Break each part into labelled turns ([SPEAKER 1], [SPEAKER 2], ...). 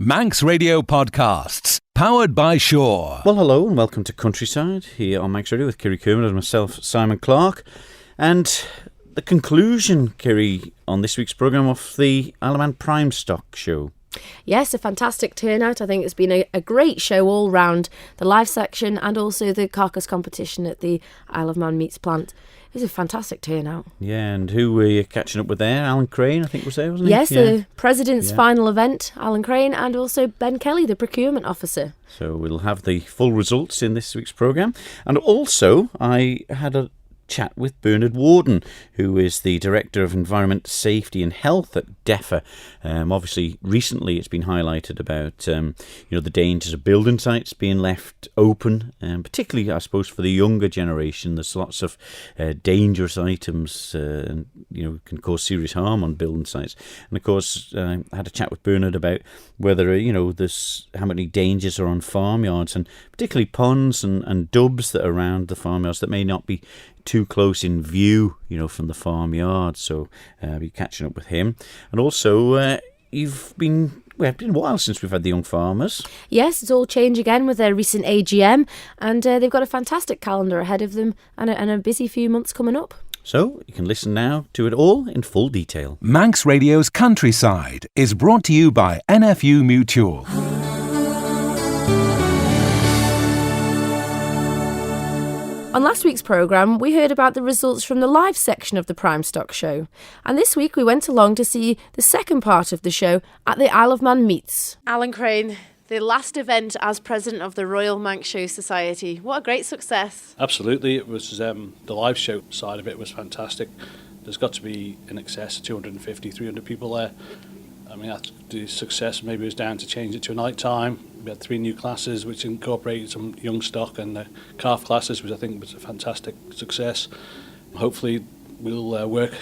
[SPEAKER 1] Manx Radio Podcasts, powered by Shaw.
[SPEAKER 2] Well, hello and welcome to Countryside here on Manx Radio with Kiri Kermode and myself, Simon Clark. And the conclusion, Kiri, on this week's programme of the Isle of Man Prime Stock Show.
[SPEAKER 3] Yes, a fantastic turnout. I think it's been a great show all round, the live section and also the carcass competition at the Isle of Man Meats Plant. It was a fantastic turnout. Yeah,
[SPEAKER 2] and who were you catching up with there? Alan Crane, I think, was there, wasn't he?
[SPEAKER 3] Yes, the President's final event, Alan Crane, and also Ben Kelly, the procurement officer.
[SPEAKER 2] So we'll have the full results in this week's programme. And also, I had a chat with Bernard Warden, who is the Director of Environment, Safety and Health at DEFA. Obviously, recently it's been highlighted about the dangers of building sites being left open, particularly, I suppose, for the younger generation. There's lots of dangerous items and can cause serious harm on building sites. And of course, I had a chat with Bernard about whether there's how many dangers are on farmyards, and particularly ponds and dubs that are around the farmyards that may not be too close in view, from the farmyard. So I'll be catching up with him. And also, it's been a while since we've had the young farmers.
[SPEAKER 3] Yes, it's all changed again with their recent AGM, and they've got a fantastic calendar ahead of them and a busy few months coming up.
[SPEAKER 2] So you can listen now to it all in full detail.
[SPEAKER 1] Manx Radio's Countryside is brought to you by NFU Mutual.
[SPEAKER 3] On last week's programme, we heard about the results from the live section of the Prime Stock Show. And this week we went along to see the second part of the show at the Isle of Man Meets. Alan Crane, the last event as president of the Royal Manx Show Society. What a great success.
[SPEAKER 4] Absolutely. It was the live show side of it was fantastic. There's got to be in excess of 250, 300 people there. I mean, the success maybe was down to change it to a night time. We had 3 new classes which incorporated some young stock and the calf classes, which I think was a fantastic success. Hopefully we'll work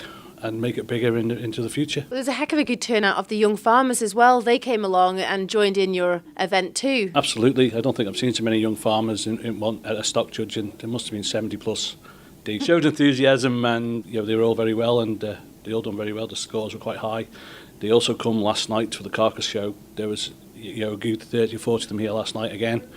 [SPEAKER 4] and make it bigger into the future.
[SPEAKER 3] Well, there's a heck of a good turnout of the young farmers as well. They came along and joined in your event too.
[SPEAKER 4] Absolutely. I don't think I've seen so many young farmers in one at a stock judging. There must have been 70 plus. They showed enthusiasm and they were all very well, and they all done very well. The scores were quite high. They also come last night for the carcass show. There was a good 30 or 40 of them here last night again.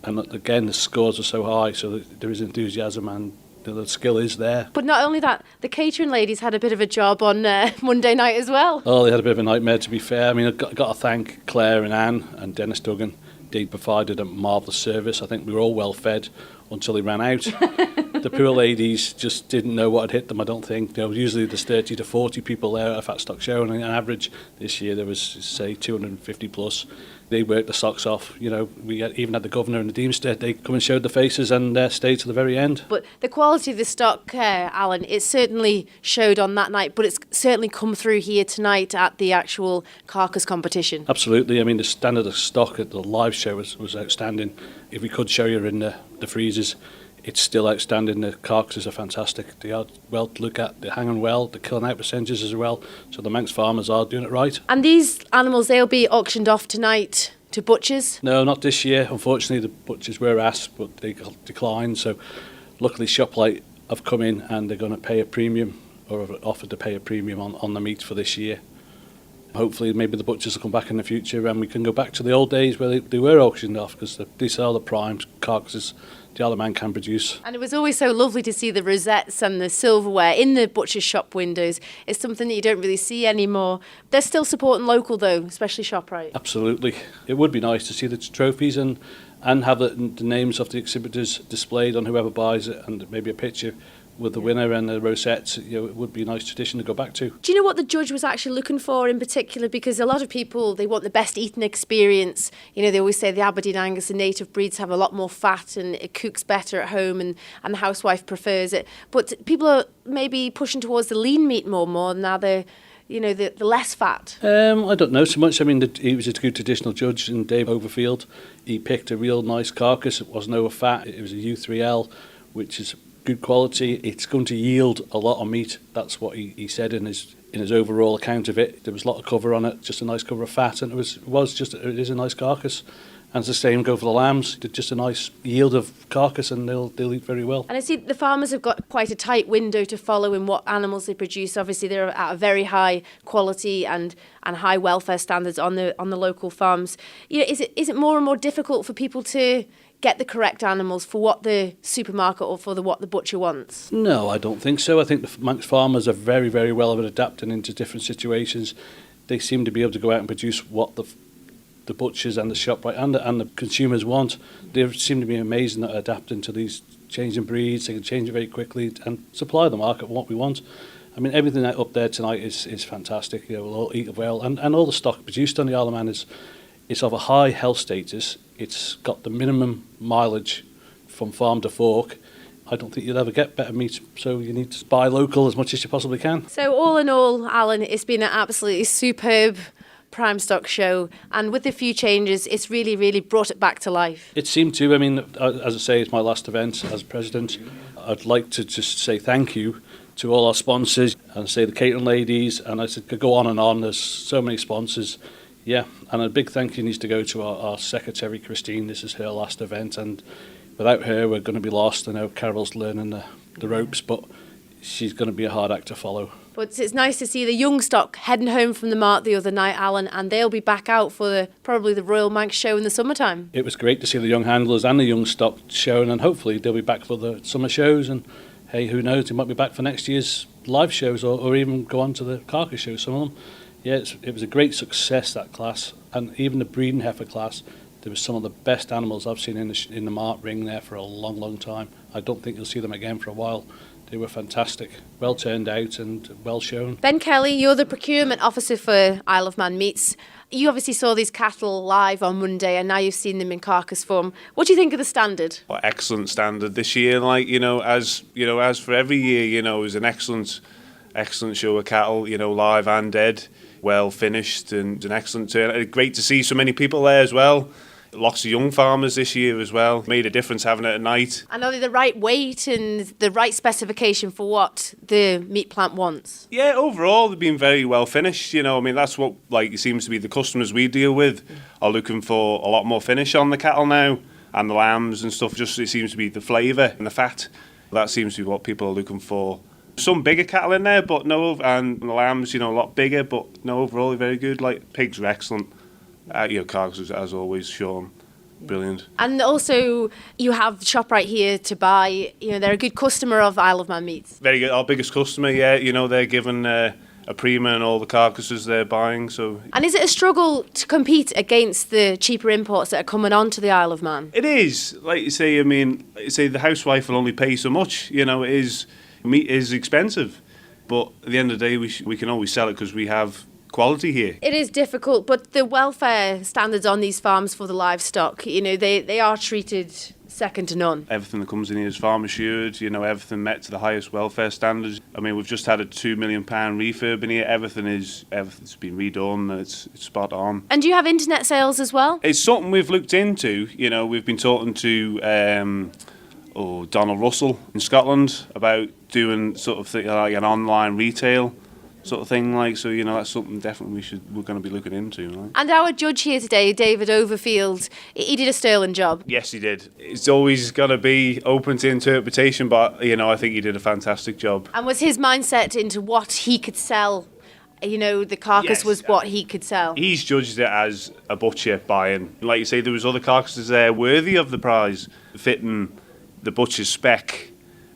[SPEAKER 4] And again, the scores are so high, so there is enthusiasm and the skill is there. But not only that, the catering ladies had a bit of a job on Monday night as well. Oh, they had a bit of a nightmare, to be fair. I mean, I've got to thank Claire and Anne and Dennis Duggan. They provided a marvellous service. I think we were all well fed until they ran out. The poor ladies just didn't know what had hit them, I don't think. Usually there's 30 to 40 people there at a fat stock show, and on average this year there was, say, 250 plus. They worked the socks off. We even had the governor and the Deemster. They come and showed the faces and stayed to the very end. But the quality of the stock, Alan, it certainly showed on that night, but it's certainly come through here tonight at the actual carcass competition. Absolutely. I mean, the standard of stock at the live show was outstanding. If we could show you in the freezers, it's still outstanding. The carcasses are fantastic. They are well to look at. They're hanging well. They're killing out percentages as well. So the Manx farmers are doing it right. And these animals, they'll be auctioned off tonight to butchers? No, not this year. Unfortunately, the butchers were asked, but they declined. So luckily, ShopLite have come in and they're going to pay a premium, or have offered to pay a premium on the meat for this year. Hopefully, maybe the butchers will come back in the future and we can go back to the old days where they were auctioned off, because they sell the prime carcasses the Isle of Man can produce. And it was always so lovely to see the rosettes and the silverware in the butcher's shop windows. It's something that you don't really see anymore. They're still supporting local though, especially ShopRite. Absolutely. It would be nice to see the trophies and have the names of the exhibitors displayed on whoever buys it, and maybe a picture with the winner and the rosettes. It would be a nice tradition to go back to. Do you know what the judge was actually looking for in particular? Because a lot of people, they want the best eating experience. They always say the Aberdeen Angus and native breeds have a lot more fat and it cooks better at home, and the housewife prefers it. But people are maybe pushing towards the lean meat more now. They're the less fat. I don't know so much. I mean, he was a good traditional judge, and Dave Overfield, he picked a real nice carcass. It wasn't over fat. It was a U3L, which is good quality. It's going to yield a lot of meat. That's what he said in his overall account of it. There was a lot of cover on it, just a nice cover of fat, and it is a nice carcass. And it's the same go for the lambs. They're just a nice yield of carcass, and they'll eat very well.
[SPEAKER 3] And I see the farmers have got quite a tight window to follow in what animals they produce. Obviously, they're at a very high quality and high welfare standards on the local farms. Is it more and more difficult for people to get the correct animals for what the supermarket or for what the butcher wants?
[SPEAKER 4] No, I don't think so. I think the Manx farmers are very, very well at adapting into different situations. They seem to be able to go out and produce what the butchers and the ShopRite and the consumers want. They seem to be amazing at adapting to these changing breeds. They can change it very quickly and supply the market what we want. I mean, everything up there tonight is fantastic. We'll all eat well, and all the stock produced on the Isle of Man is of a high health status. It's got the minimum mileage from farm to fork. I don't think you'll ever get better meat, so you need to buy local as much as you possibly can.
[SPEAKER 3] So all in all, Alan, it's been an absolutely superb prime stock show, and with a few changes, it's really, really brought it back to life.
[SPEAKER 4] It seemed to. I mean, as I say, it's my last event as president. I'd like to just say thank you to all our sponsors and say the catering ladies, and I could go on and on. There's so many sponsors. Yeah, and a big thank you needs to go to our secretary, Christine. This is her last event, and without her, we're going to be lost. I know Carol's learning the ropes, but she's going to be a hard act to follow.
[SPEAKER 3] But it's nice to see the young stock heading home from the mart the other night, Alan, and they'll be back out for probably the Royal Manx show in the summertime.
[SPEAKER 4] It was great to see the young handlers and the young stock showing, and hopefully they'll be back for the summer shows. And hey, who knows, they might be back for next year's live shows or even go on to the carcass shows, some of them. Yeah, it was a great success, that class, and even the breeding heifer class. There was some of the best animals I've seen in the mart ring there for a long, long time. I don't think you'll see them again for a while. They were fantastic, well turned out and well shown. Ben Kelly, you're the procurement officer for Isle of Man Meats. You obviously saw these cattle live on Monday, and now you've seen them in carcass form. What do you think of the standard?
[SPEAKER 5] Well, excellent standard this year. As for every year, it was an excellent show of cattle. Live and dead, well finished, and an excellent turn. Great to see so many people there as well. Lots of young farmers this year as well. Made a difference having it at night. And
[SPEAKER 3] are they the right weight and the right specification for what the meat plant wants?
[SPEAKER 5] Yeah, overall they've been very well finished. That's what it seems to be the customers we deal with are looking for a lot more finish on the cattle now, and the lambs and stuff. Just it seems to be the flavour and the fat. That seems to be what people are looking for. Some bigger cattle in there, but no, and the lambs, a lot bigger, but no, overall they're very good. Pigs are excellent. Carcass, as always, Sean, brilliant. And
[SPEAKER 3] also, you have ShopRite here to buy. They're a good customer of Isle of Man Meats.
[SPEAKER 5] Very good. Our biggest customer, yeah. They're given a prima and all the carcasses they're buying. So. And
[SPEAKER 3] is it a struggle to compete against the cheaper imports that are coming onto the Isle of Man?
[SPEAKER 5] It is. Like you say, the housewife will only pay so much. Meat is expensive, but at the end of the day, we can always sell it because we have quality here.
[SPEAKER 3] It is difficult, but the welfare standards on these farms for the livestock, they are treated second to none.
[SPEAKER 5] Everything that comes in here is farm assured, everything met to the highest welfare standards. We've just had a £2 million refurb in here. Everything's been redone. It's spot on.
[SPEAKER 3] And do you have internet sales as well?
[SPEAKER 5] It's something we've looked into. We've been talking to Donald Russell in Scotland about doing sort of like an online retail sort of thing, so that's something definitely we're going to be looking into.
[SPEAKER 3] And our judge here today, David Overfield, he did a sterling job.
[SPEAKER 5] Yes, he did. It's always going to be open to interpretation, but I think he did a fantastic job.
[SPEAKER 3] And was his mindset into what he could sell? The carcass was what he could sell.
[SPEAKER 5] He's judged it as a butcher buying. Like you say, there was other carcasses there worthy of the prize, fitting the butcher's spec.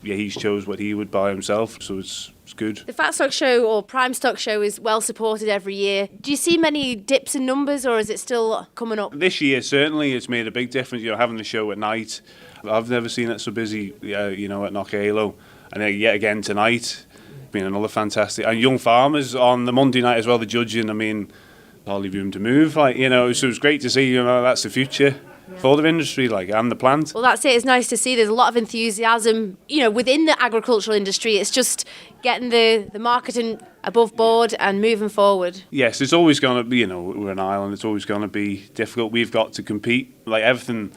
[SPEAKER 5] Yeah, he's chose what he would buy himself, so it's good.
[SPEAKER 3] The Fat Stock Show or Prime Stock Show is well supported every year. Do you see many dips in numbers, or is it still coming up?
[SPEAKER 5] This year, certainly, it's made a big difference. Having the show at night. I've never seen it so busy, at Knockalo. And then yet again tonight, been another fantastic. And young farmers on the Monday night as well, the judging, hardly room to move. So it was great to see, that's the future. For the industry, and the plant.
[SPEAKER 3] Well, that's it. It's nice to see there's a lot of enthusiasm, within the agricultural industry. It's just getting the marketing above board and moving forward.
[SPEAKER 5] Yes, it's always going to be, we're an island, it's always going to be difficult. We've got to compete. Everything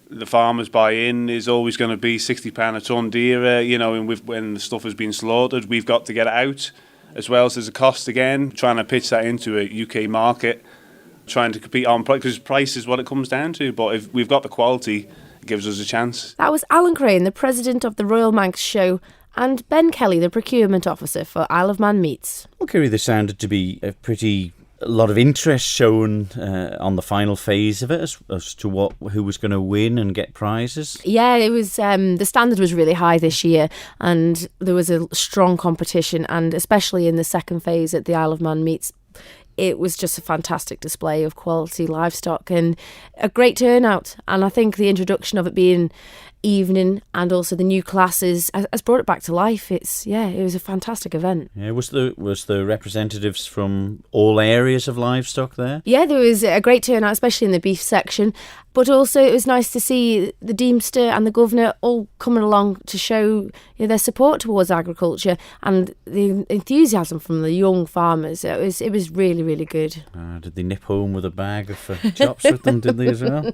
[SPEAKER 5] the farmers buy in is always going to be £60 a tonne dearer, and when the stuff has been slaughtered, we've got to get it out, as well as there's a cost again, trying to pitch that into a UK market. trying to compete on price, because price is what it comes down to. But if we've got the quality, it gives us a chance.
[SPEAKER 3] That was Alan Crane, the president of the Royal Manx Show, and Ben Kelly, the procurement officer for Isle of Man Meats.
[SPEAKER 2] Well, Kerry, this sounded to be a lot of interest shown on the final phase of it as to who was going to win and get prizes.
[SPEAKER 3] Yeah, it was. The standard was really high this year, and there was a strong competition, and especially in the second phase at the Isle of Man Meats, it was just a fantastic display of quality livestock and a great turnout. And I think the introduction of it being evening and also the new classes has brought it back to life. It was a fantastic event.
[SPEAKER 2] Yeah, was the representatives from all areas of livestock there?
[SPEAKER 3] Yeah, there was a great turnout, especially in the beef section. But also it was nice to see the Deemster and the Governor all coming along to show their support towards agriculture and the enthusiasm from the young farmers. It was really, really good.
[SPEAKER 2] Did they nip home with a bag of chops with them, did they as well?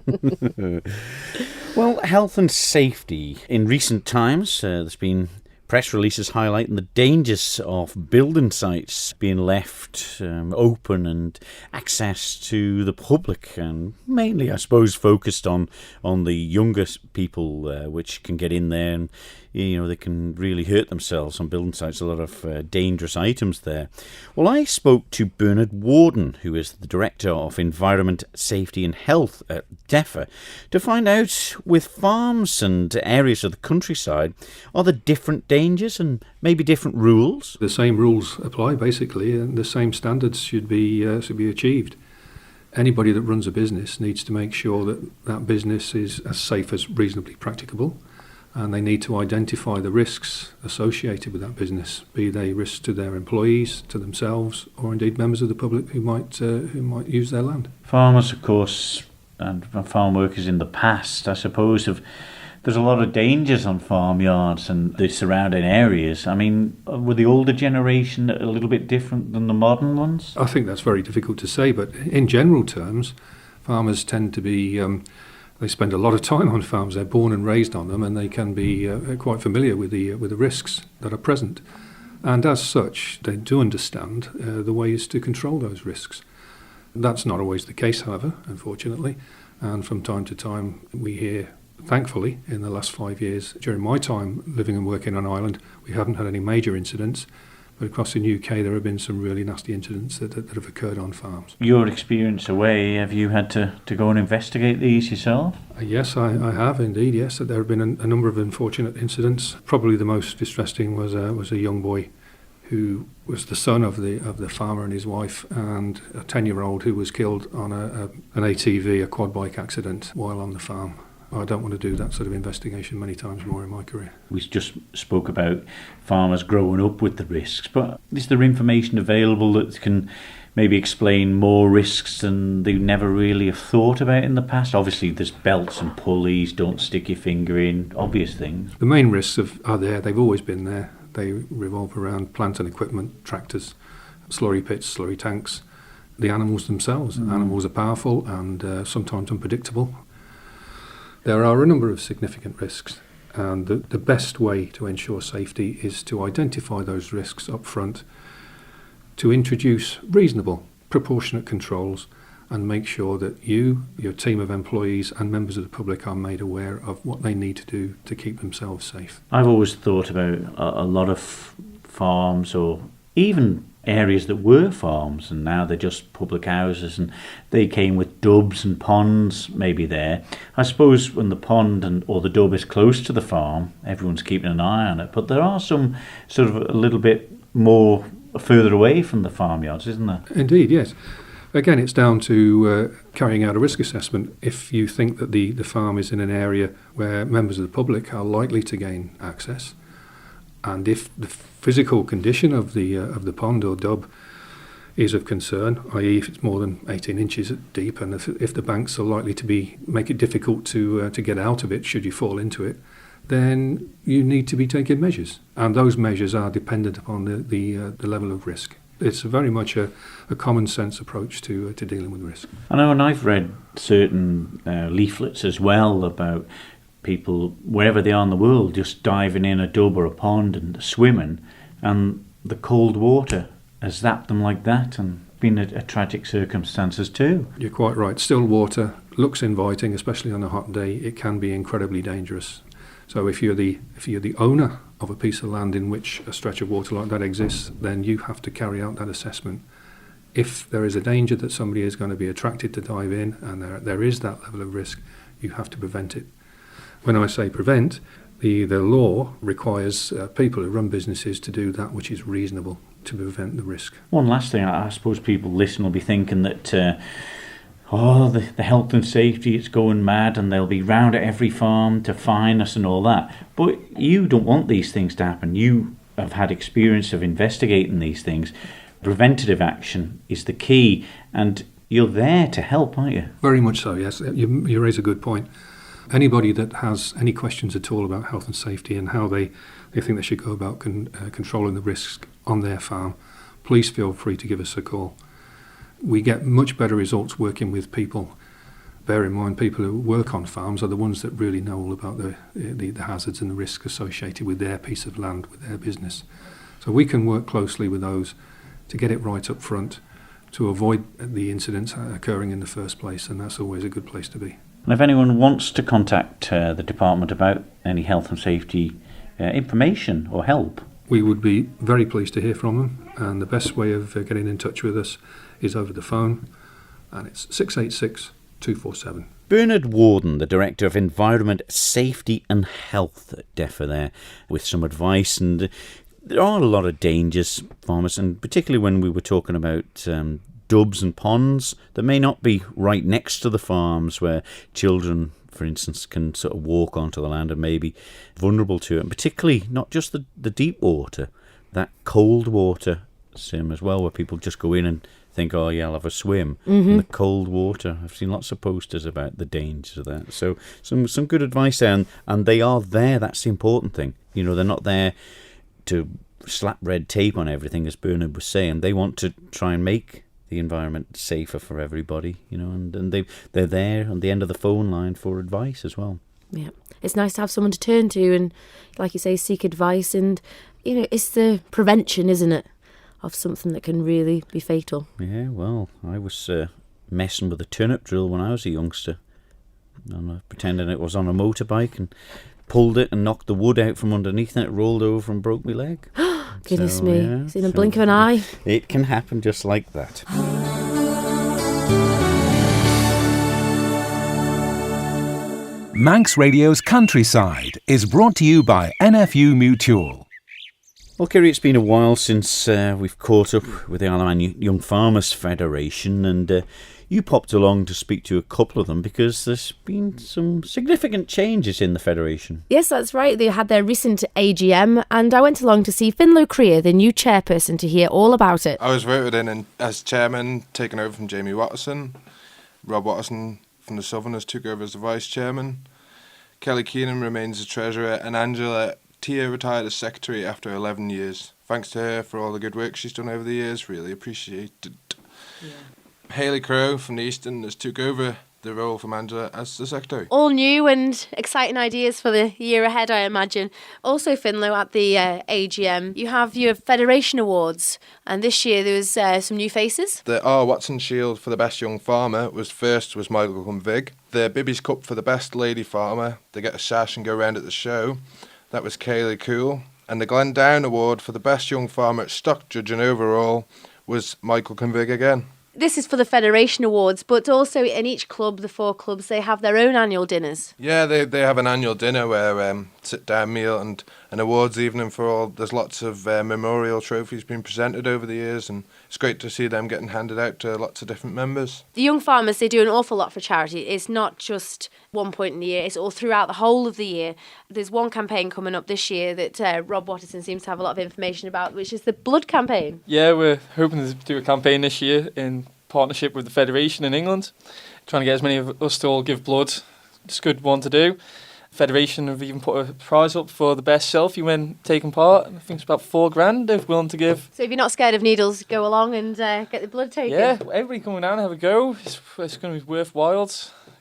[SPEAKER 2] Well, health and safety. In recent times, there's been press releases highlighting the dangers of building sites being left open and access to the public, and mainly, I suppose, focused on the younger people, which can get in there and they can really hurt themselves on building sites. A lot of dangerous items there. Well, I spoke to Bernard Warden, who is the Director of Environment, Safety and Health at DEFA, to find out, with farms and areas of the countryside, are there different dangers and maybe different rules?
[SPEAKER 6] The same rules apply, basically, and the same standards should be achieved. Anybody that runs a business needs to make sure that that business is as safe as reasonably practicable, and they need to identify the risks associated with that business, be they risks to their employees, to themselves, or indeed members of the public who might use their land.
[SPEAKER 2] Farmers, of course, and farm workers in the past, I suppose, there's a lot of dangers on farmyards and the surrounding areas. I mean, were the older generation a little bit different than the modern ones?
[SPEAKER 6] I think that's very difficult to say, but in general terms, farmers tend to be... They spend a lot of time on farms. They're born and raised on them, and they can be quite familiar with the risks that are present. And as such, they do understand the ways to control those risks. That's not always the case, however, unfortunately. And from time to time, we hear, thankfully, in the last 5 years, during my time living and working on Ireland, we haven't had any major incidents. But across the UK, there have been some really nasty incidents that have occurred on farms.
[SPEAKER 2] Your experience away, have you had to go and investigate these yourself?
[SPEAKER 6] Yes, I have indeed, yes. There have been a number of unfortunate incidents. Probably the most distressing was a young boy who was the son of the farmer and his wife, and a 10-year-old who was killed on an ATV, a quad bike accident, while on the farm. I don't want to do that sort of investigation many times more in my career. We
[SPEAKER 2] just spoke about farmers growing up with the risks, but is there information available that can maybe explain more risks than they never really have thought about in the past? Obviously, there's belts and pulleys, don't stick your finger in, obvious things.
[SPEAKER 6] The main risks are there, they've always been there. They revolve around plant and equipment, tractors, slurry pits, slurry tanks, the animals themselves. Animals are powerful and sometimes unpredictable. There are a number of significant risks, and the best way to ensure safety is to identify those risks up front, to introduce reasonable, proportionate controls, and make sure that you, your team of employees and members of the public are made aware of what they need to do to keep themselves safe.
[SPEAKER 2] I've always thought about a lot of farms, or even areas that were farms and now they're just public houses, and they came with dubs and ponds maybe there. I suppose when the pond or the dub is close to the farm, everyone's keeping an eye on it, but there are some sort of a little bit more further away from the farmyards, isn't there?
[SPEAKER 6] Indeed, yes. Again, it's down to carrying out a risk assessment. If you think that the farm is in an area where members of the public are likely to gain access, and if the physical condition of the pond or dub is of concern, i.e. if it's more than 18 inches deep, and if the banks are likely to make it difficult to get out of it should you fall into it, then you need to be taking measures. And those measures are dependent upon the level of risk. It's very much a common sense approach to dealing with risk.
[SPEAKER 2] I know, and I've read certain leaflets as well about people, wherever they are in the world, just diving in a dub or a pond and swimming, and the cold water has zapped them like that, and been a tragic circumstances too.
[SPEAKER 6] You're quite right. Still water looks inviting, especially on a hot day. It can be incredibly dangerous. So if you're the owner of a piece of land in which a stretch of water like that exists, then you have to carry out that assessment. If there is a danger that somebody is going to be attracted to dive in, and there is that level of risk, you have to prevent it. When I say prevent, the law requires people who run businesses to do that which is reasonable to prevent the risk.
[SPEAKER 2] One last thing, I suppose people listening will be thinking that the health and safety, it's going mad and they'll be round at every farm to fine us and all that. But you don't want these things to happen. You have had experience of investigating these things. Preventative action is the key, and you're there to help, aren't you?
[SPEAKER 6] Very much so, yes. You raise a good point. Anybody that has any questions at all about health and safety and how they think they should go about controlling the risks on their farm, please feel free to give us a call. We get much better results working with people. Bear in mind, people who work on farms are the ones that really know all about the hazards and the risks associated with their piece of land, with their business. So we can work closely with those to get it right up front, to avoid the incidents occurring in the first place, and that's always a good place to be.
[SPEAKER 2] And if anyone wants to contact the department about any health and safety information or help,
[SPEAKER 6] we would be very pleased to hear from them, and the best way of getting in touch with us is over the phone, and it's 686 247.
[SPEAKER 2] Bernard Warden, the Director of Environment, Safety and Health at DEFRA there, with some advice. And there are a lot of dangers, farmers, and particularly when we were talking about dubs and ponds that may not be right next to the farms, where children, for instance, can sort of walk onto the land and may be vulnerable to it. And particularly not just the deep water, that cold water, Sim, as well, where people just go in and think, oh yeah, I'll have a swim. In the cold water. I've seen lots of posters about the dangers of that. So some good advice there, and they are there. That's the important thing. You know, they're not there to slap red tape on everything, as Bernard was saying. They want to try and make the environment safer for everybody, you know, and they're there on the end of the phone line for advice as well.
[SPEAKER 3] Yeah, it's nice to have someone to turn to and, like you say, seek advice. And, you know, it's the prevention, isn't it, of something that can really be fatal. Yeah,
[SPEAKER 2] well, I was messing with a turnip drill when I was a youngster, and pretending it was on a motorbike, and pulled it and knocked the wood out from underneath, and it rolled over and broke my leg.
[SPEAKER 3] Goodness me, it's in a blink of an eye.
[SPEAKER 2] It can happen just like that.
[SPEAKER 1] Manx Radio's Countryside is brought to you by NFU Mutual.
[SPEAKER 2] Well, Kerry, it's been a while since we've caught up with the Isle of Man Young Farmers Federation, and you popped along to speak to a couple of them because there's been some significant changes in the Federation.
[SPEAKER 3] Yes, that's right. They had their recent AGM, and I went along to see Finlow Creer, the new chairperson, to hear all about it.
[SPEAKER 7] I was voted in as chairman, taken over from Jamie Watterson. Rob Watterson from the Southerners took over as the vice chairman. Kelly Keenan remains the treasurer, and Angela Tia retired as secretary after 11 years. Thanks to her for all the good work she's done over the years, really appreciated. Yeah. Hayley Crowe from the Eastern has took over the role from Angela as the secretary.
[SPEAKER 3] All new and exciting ideas for the year ahead, I imagine. Also, Finlow, at the AGM, you have your Federation Awards, and this year there was some new faces.
[SPEAKER 7] The R. Watson Shield for the Best Young Farmer was Michael Cumvig. The Bibby's Cup for the Best Lady Farmer, they get a sash and go round at the show. That was Kaylee Cool. And the Glen Down Award for the Best Young Farmer at Stock Judging overall was Michael Cumvig again.
[SPEAKER 3] This is for the Federation Awards, but also in each club, the 4 clubs, they have their own annual dinners.
[SPEAKER 7] Yeah, they have an annual dinner where sit-down meal and an awards evening for all. There's lots of memorial trophies being presented over the years, and it's great to see them getting handed out to lots of different members.
[SPEAKER 3] The young farmers, they do an awful lot for charity. It's not just one point in the year, it's all throughout the whole of the year. There's one campaign coming up this year that Rob Watterson seems to have a lot of information about, which is the blood campaign.
[SPEAKER 8] Yeah, we're hoping to do a campaign this year in partnership with the Federation in England, trying to get as many of us to all give blood. It's a good one to do. Federation have even put a prize up for the best selfie when taking part. I think it's about $4,000 they're willing to give.
[SPEAKER 3] So if you're not scared of needles, go along and get the blood taken.
[SPEAKER 8] Yeah, everybody coming down and have a go. It's going to be worthwhile.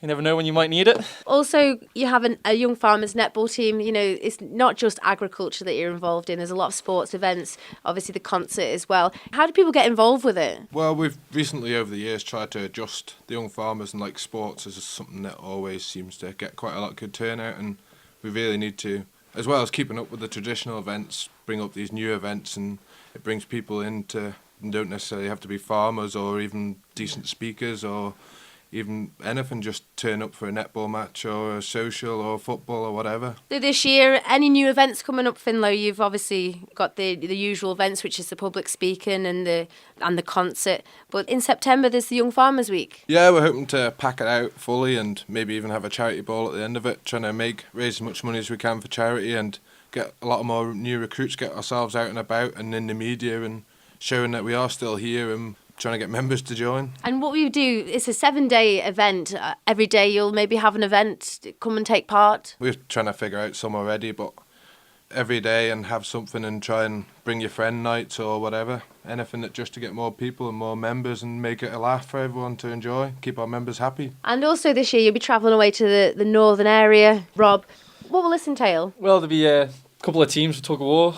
[SPEAKER 8] You never know when you might need it.
[SPEAKER 3] Also, you have a young farmers netball team. You know, it's not just agriculture that you're involved in. There's a lot of sports events, obviously the concert as well. How do people get involved with it?
[SPEAKER 7] Well, we've recently over the years tried to adjust the young farmers, and like sports is something that always seems to get quite a lot of good turnout, and we really need to, as well as keeping up with the traditional events, bring up these new events, and it brings people into, and don't necessarily have to be farmers or even decent speakers or even anything, just turn up for a netball match or a social or football or whatever.
[SPEAKER 3] So this year, any new events coming up, Finlow? You've obviously got the usual events, which is the public speaking and the concert. But in September, there's the Young Farmers Week.
[SPEAKER 7] Yeah, we're hoping to pack it out fully and maybe even have a charity ball at the end of it, trying to raise as much money as we can for charity and get a lot more new recruits, get ourselves out and about and in the media and showing that we are still here and trying to get members to join.
[SPEAKER 3] And what we do, it's a 7-day event. Every day you'll maybe have an event, come and take part.
[SPEAKER 7] We're trying to figure out some already, but every day and have something and try and bring your friend nights or whatever. Anything that just to get more people and more members and make it a laugh for everyone to enjoy, keep our members happy.
[SPEAKER 3] And also this year you'll be travelling away to the northern area. Rob, what will this entail?
[SPEAKER 8] Well, there'll be a couple of teams for tug of war,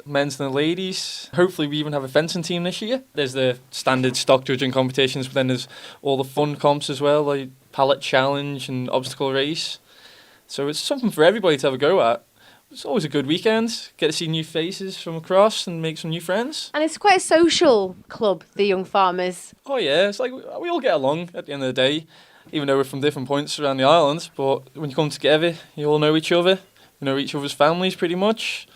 [SPEAKER 8] men's and the ladies. Hopefully we even have a fencing team this year. There's the standard stock judging competitions, but then there's all the fun comps as well, like pallet challenge and obstacle race. So it's something for everybody to have a go at. It's always a good weekend. Get to see new faces from across and make some new friends.
[SPEAKER 3] And it's quite a social club, the Young Farmers.
[SPEAKER 8] Oh yeah, it's like we all get along at the end of the day, even though we're from different points around the island. But when you come together, you all know each other. We know each other's families pretty much.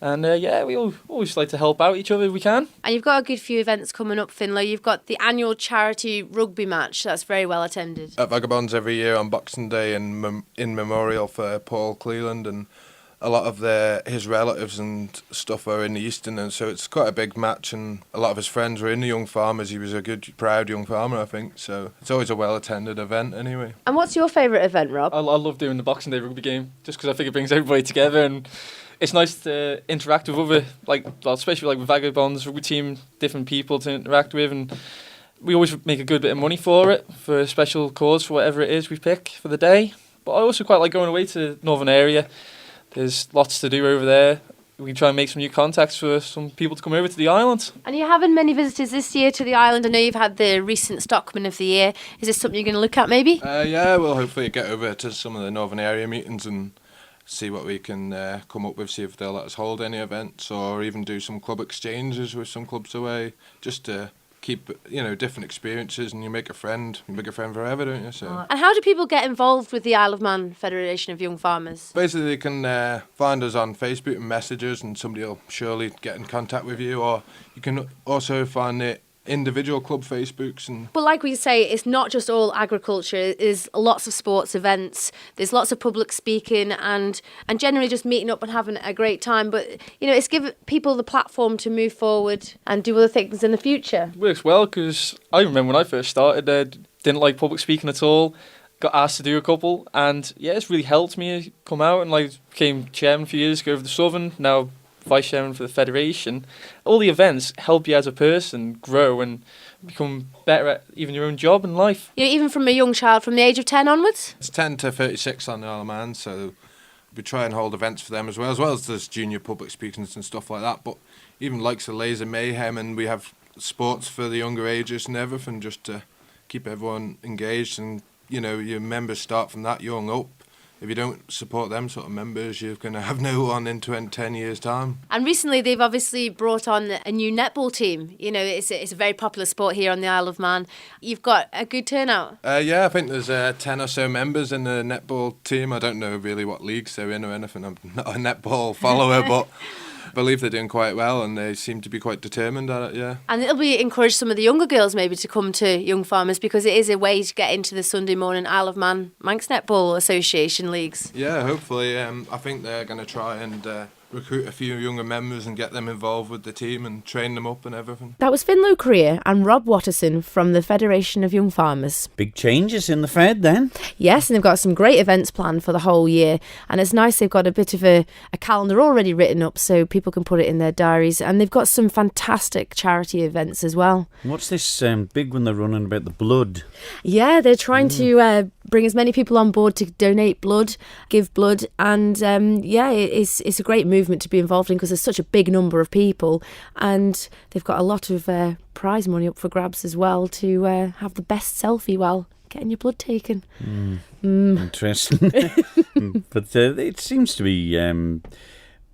[SPEAKER 8] And yeah, we always like to help out each other if we can.
[SPEAKER 3] And you've got a good few events coming up, Finlow. You've got the annual charity rugby match. That's very well attended.
[SPEAKER 7] At Vagabonds every year on Boxing Day in memorial for Paul Cleland, and a lot of his relatives and stuff are in the Eastern, and so it's quite a big match, and a lot of his friends were in the Young Farmers. He was a good, proud young farmer, I think, so it's always a well-attended event anyway.
[SPEAKER 3] And what's your favourite event, Rob?
[SPEAKER 8] I love doing the Boxing Day rugby game, just because I think it brings everybody together, and it's nice to interact with other, especially with Vagabonds rugby team, different people to interact with, and we always make a good bit of money for it, for a special cause, for whatever it is we pick for the day. But I also quite like going away to the northern area. There's lots to do over there. We can try and make some new contacts for some people to come over to the island.
[SPEAKER 3] And you're having many visitors this year to the island. I know you've had the recent Stockman of the Year. Is this something you're going to look at maybe?
[SPEAKER 7] Yeah, we'll hopefully get over to some of the northern area meetings and see what we can come up with, see if they'll let us hold any events or even do some club exchanges with some clubs away, just to keep, different experiences, and you make a friend forever, don't you? So.
[SPEAKER 3] And how do people get involved with the Isle of Man Federation of Young Farmers?
[SPEAKER 7] Basically, they can find us on Facebook and message us, and somebody will surely get in contact with you, or you can also find the individual club Facebooks.
[SPEAKER 3] But like we say, it's not just all agriculture. There's lots of sports events. There's lots of public speaking and generally just meeting up and having a great time. But, it's given people the platform to move forward and do other things in the future.
[SPEAKER 8] It works well, because I remember when I first started, didn't like public speaking at all. Got asked to do a couple, and yeah, it's really helped me come out, and became chairman a few years ago of the Southern, now vice chairman for the Federation. All the events help you as a person grow and become better at even your own job and life.
[SPEAKER 3] Even from a young child, from the age of 10 onwards?
[SPEAKER 7] It's 10 to 36 on the Isle of Man, so we try and hold events for them as well as there's junior public speakings and stuff like that, but even likes of Laser Mayhem, and we have sports for the younger ages and everything, just to keep everyone engaged, and your members start from that young up. If you don't support them sort of members, you're going to have no one in 10 years' time. And
[SPEAKER 3] recently they've obviously brought on a new netball team. It's a very popular sport here on the Isle of Man. You've got a good turnout.
[SPEAKER 7] Yeah, I think there's 10 or so members in the netball team. I don't know really what leagues they're in or anything. I'm not a netball follower, but I believe they're doing quite well, and they seem to be quite determined at it, yeah. And
[SPEAKER 3] it'll be encourage some of the younger girls maybe to come to Young Farmers, because it is a way to get into the Sunday morning Isle of Man Manx Netball Association leagues.
[SPEAKER 7] Yeah, hopefully. I think they're going to try and recruit a few younger members and get them involved with the team and train them up and everything.
[SPEAKER 3] That was Finlow Creer and Rob Watterson from the Federation of Young Farmers.
[SPEAKER 2] Big changes in the Fed then.
[SPEAKER 3] Yes, and they've got some great events planned for the whole year, and it's nice they've got a bit of a calendar already written up so people can put it in their diaries, and they've got some fantastic charity events as well.
[SPEAKER 2] What's this big one they're running about the blood?
[SPEAKER 3] Yeah, they're trying to bring as many people on board to donate blood, give blood, and it's a great movement to be involved in because there's such a big number of people, and they've got a lot of prize money up for grabs as well to have the best selfie while getting your blood taken.
[SPEAKER 2] Interesting. But it seems to be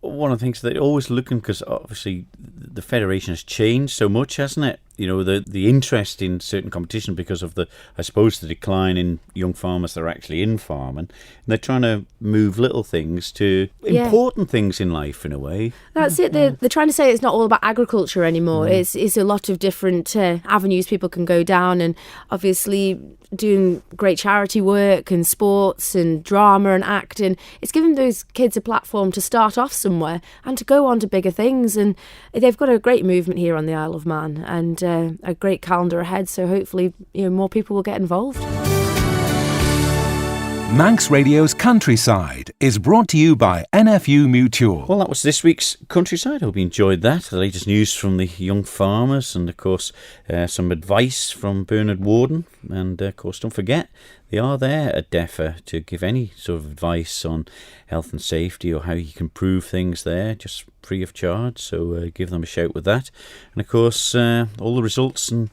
[SPEAKER 2] one of the things that they're always looking, because obviously the federation has changed so much, hasn't it? You know, the interest in certain competition because of the decline in young farmers that are actually in farming. And they're trying to move little things to important things in life in a way.
[SPEAKER 3] That's it. They're trying to say it's not all about agriculture anymore. It's a lot of different avenues people can go down, and obviously doing great charity work and sports and drama and acting. It's giving those kids a platform to start off somewhere and to go on to bigger things. And they've got a great movement here on the Isle of Man, and a great calendar ahead, so hopefully more people will get involved.
[SPEAKER 1] Manx Radio's Countryside is brought to you by NFU Mutual.
[SPEAKER 2] Well, that was this week's Countryside. I hope you enjoyed that. The latest news from the young farmers, and of course some advice from Bernard Warden. And of course, don't forget, they are there at DEFA to give any sort of advice on health and safety or how you can improve things there, just free of charge. So give them a shout with that. And of course, all the results and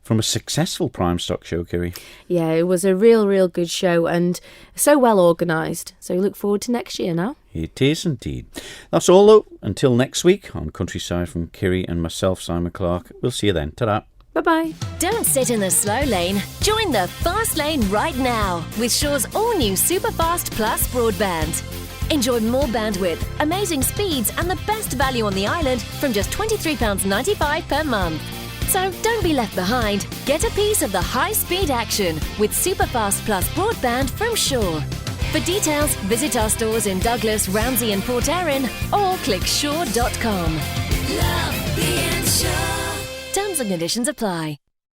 [SPEAKER 2] from a successful Prime Stock show, Kiri.
[SPEAKER 3] Yeah, it was a real good show and so well organised. So look forward to next year now.
[SPEAKER 2] It is indeed. That's all though. Until next week on Countryside from Kiri and myself, Simon Clark. We'll see you then. Ta-da.
[SPEAKER 3] Bye-bye.
[SPEAKER 9] Don't sit in the slow lane. Join the fast lane right now with Shaw's all-new Superfast Plus broadband. Enjoy more bandwidth, amazing speeds and the best value on the island from just £23.95 per month. So don't be left behind. Get a piece of the high-speed action with Superfast Plus broadband from Shaw. For details, visit our stores in Douglas, Ramsey and Port Erin or click shaw.com. Love being Shaw. Terms and conditions apply.